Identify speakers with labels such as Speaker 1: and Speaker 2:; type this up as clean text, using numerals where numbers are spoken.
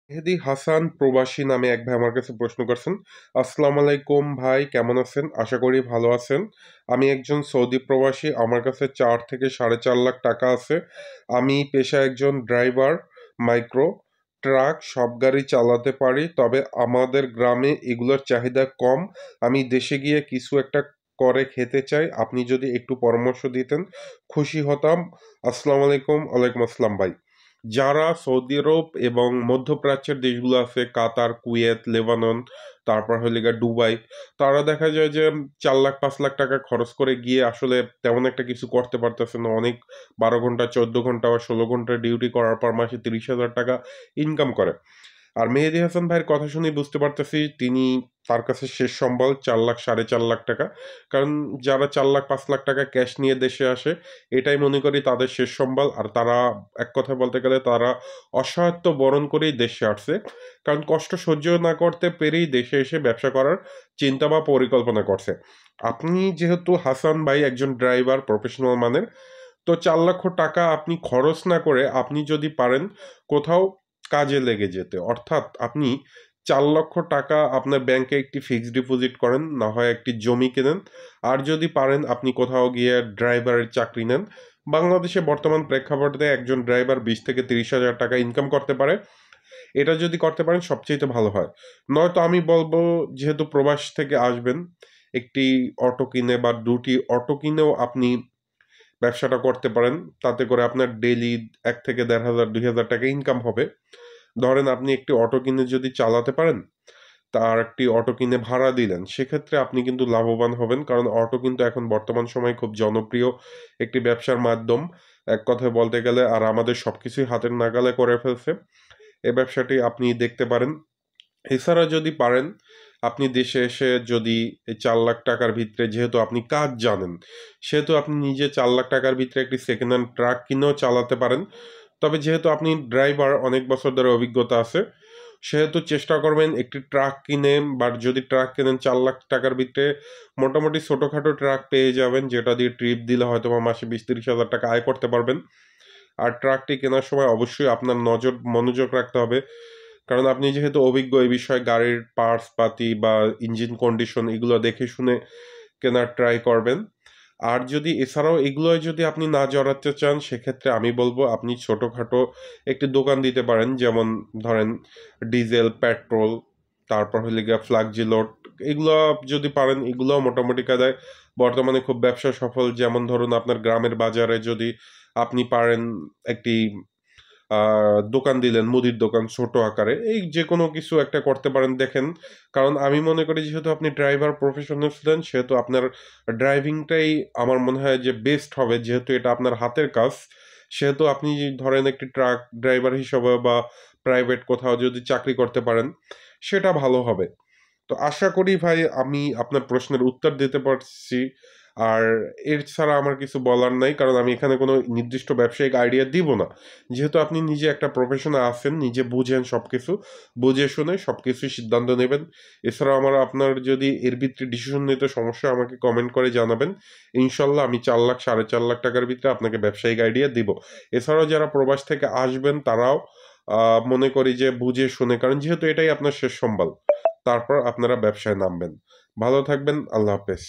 Speaker 1: মেহেদী হাসান প্রবাসী নামে এক ভাই আমার কাছে প্রশ্ন করছেন। আসসালামু আলাইকুম ভাই, কেমন আছেন? আশা করি ভালো আছেন। আমি একজন সৌদি প্রবাসী, আমার কাছে 4 থেকে 4.5 লাখ টাকা আছে। আমি পেশায় একজন ড্রাইভার। মাইক্রো, ট্রাক সব গাড়ি চালাতে পারি, তবে আমাদের গ্রামে এগুলোর চাহিদা কম। আমি দেশে গিয়ে কিছু একটা করে খেতে চাই, আপনি যদি একটু পরামর্শ দিতেন খুশি হতাম। আসসালামু আলাইকুম। ওয়ালাইকুম আসসালাম ভাই। যারা সৌদি আরব এবং মধ্যপ্রাচ্যের দেশগুলো আছে, কাতার, কুয়েত, লেবানন, তারপর হলে গিয়ে দুবাই, তারা দেখা যায় যে 4 লাখ 5 লাখ টাকা খরচ করে গিয়ে আসলে তেমন একটা কিছু করতে পারতেছে না। অনেক 12 ঘন্টা, 14 ঘন্টা বা 16 ঘন্টা ডিউটি করার পর মাসে 30,000 টাকা ইনকাম করে। আর মেহেদী হাসান ভাইয়ের কথা শুনে বুঝতে পারতেছি তিনি, তার কাছে শেষ সম্বল 4 লাখ 4.5 লাখ টাকা। কারণ যারা 4 লাখ 5 লাখ টাকা ক্যাশ নিয়ে দেশে আসে, এটাই মনে করি তাদের শেষ সম্বল। আর তারা এক কথায় বলতে গেলে তারা অসহায়ত্ব বরণ করেই দেশে আসছে, কারণ কষ্ট সহ্য না করতে পেরেই দেশে এসে ব্যবসা করার চিন্তা বা পরিকল্পনা করছে। আপনি যেহেতু হাসান ভাই একজন ড্রাইভার প্রফেশনাল মানের, তো 4 লক্ষ টাকা আপনি খরচ না করে আপনি যদি পারেন কোথাও কাজে লেগে যেতে, অর্থাৎ আপনি 4 লক্ষ টাকা আপনার ব্যাংকে একটি ফিক্সড ডিপোজিট করেন, না হয় একটি জমি কেনেন। আর যদি পারেন আপনি কোথাও গিয়ে ড্রাইভারের চাকরি নেন। বাংলাদেশে বর্তমান প্রেক্ষাপটে একজন ড্রাইভার 20 থেকে 30 হাজার টাকা ইনকাম করতে পারে। এটা যদি করতে পারেন সবচেয়ে ভালো হয়। নয়তো আমি বলবো, যেহেতু প্রবাস থেকে আসবেন, একটি অটো কিনে বা দুটি অটো কিনেও আপনি ব্যবসাটা করতে পারেন। তাতে করে আপনার ডেইলি 1 থেকে 1.5 হাজার 2 হাজার টাকা ইনকাম হবে। ধরেন আপনি একটি অটো কিনে যদি চালাতে পারেন, তার একটি অটো কিনে ভাড়া দিলেন, সেক্ষেত্রে আপনি কিন্তু লাভবান হবেন। কারণ অটো কিন্তু এখন বর্তমান সময়ে খুব জনপ্রিয় একটি ব্যবসার মাধ্যম, এক কথায় বলতে গেলে। আর আমাদের সবকিছুই হাতের নাগালে করে ফেলছে। এই ব্যবসাটি আপনি দেখতে পারেন। এছাড়া যদি পারেন, আপনি দেশে এসে যদি এই 4 লাখ টাকার ভিতরে, যেহেতু আপনি কাজ জানেন, সেহেতু আপনি নিজে 4 লাখ টাকার ভিতরে একটি সেকেন্ড হ্যান্ড ট্রাক কিনেও চালাতে পারেন। তবে যেহেতু আপনি ড্রাইভার, অনেক বছর ধরে অভিজ্ঞতা আছে, সেহেতু চেষ্টা করবেন একটি ট্রাক কিনে, বা যদি ট্রাক কেনেন 4 লাখ টাকার ভিতরে, মোটামুটি ছোটোখাটো ট্রাক পেয়ে যাবেন, যেটা দিয়ে ট্রিপ দিলে হয়তো বা মাসে 20-30 হাজার টাকা আয় করতে পারবেন। আর ট্রাকটি কেনার সময় অবশ্যই আপনার মনোযোগ রাখতে হবে, কারণ আপনি যেহেতু অভিজ্ঞ এই বিষয়ে, গাড়ির পার্টস পাতি বা ইঞ্জিন কন্ডিশন এগুলো দেখে শুনে কেনার ট্রাই করবেন। আর যদি এছাড়াও এগুলোয় যদি আপনি না জড়াতে চান, সেক্ষেত্রে আমি বলবো আপনি ছোটোখাটো একটি দোকান দিতে পারেন। যেমন ধরেন ডিজেল, পেট্রোল, তারপর হলে গিয়ে ফ্লাক্সি লোড, এগুলো যদি পারেন, এগুলো মোটামুটি কাদায় বর্তমানে খুব ব্যবসা সফল। যেমন ধরুন আপনার গ্রামের বাজারে যদি আপনি পারেন একটি দোকান দিলেন, মুদির দোকান ছোট আকারে, এই যে কোনো কিছু একটা করতে পারেন দেখেন। কারণ আমি মনে করি যেহেতু আপনি ড্রাইভার প্রফেশনাল স্টুডেন্ট, সেহেতু আপনার ড্রাইভিংটাই আমার মনে হয় যে বেস্ট হবে, যেহেতু এটা আপনার হাতের কাজ। সেহেতু আপনি ধরেন একটি ট্রাক ড্রাইভার হিসেবে বা প্রাইভেট কোথাও যদি চাকরি করতে পারেন, সেটা ভালো হবে। তো আশা করি ভাই আমি আপনার প্রশ্নের উত্তর দিতে পারছি। আর এর ছাড়া আমার কিছু বলার নাই, কারণ আমি এখানে কোনো নির্দিষ্ট ব্যবসায়িক আইডিয়া দিব না। যেহেতু আপনি নিজে একটা প্রফেশনে আছেন, নিজে বুঝেন সবকিছু, বুঝে শুনে সবকিছুই সিদ্ধান্ত নেবেন। এছাড়াও আপনার যদি এর ভিতরে ডিসিশন নিতে সমস্যা, আমাকে কমেন্ট করে জানাবেন। ইনশাল্লাহ আমি 4 লাখ 4.5 লাখ টাকার ভিতরে আপনাকে ব্যবসায়িক আইডিয়া দিব। এছাড়াও যারা প্রবাস থেকে আসবেন তারাও মনে করি যে বুঝে শুনে, কারণ যেহেতু এটাই আপনার শেষ সম্বল, তারপর আপনারা ব্যবসায় নামবেন। ভালো থাকবেন। আল্লাহ হাফেজ।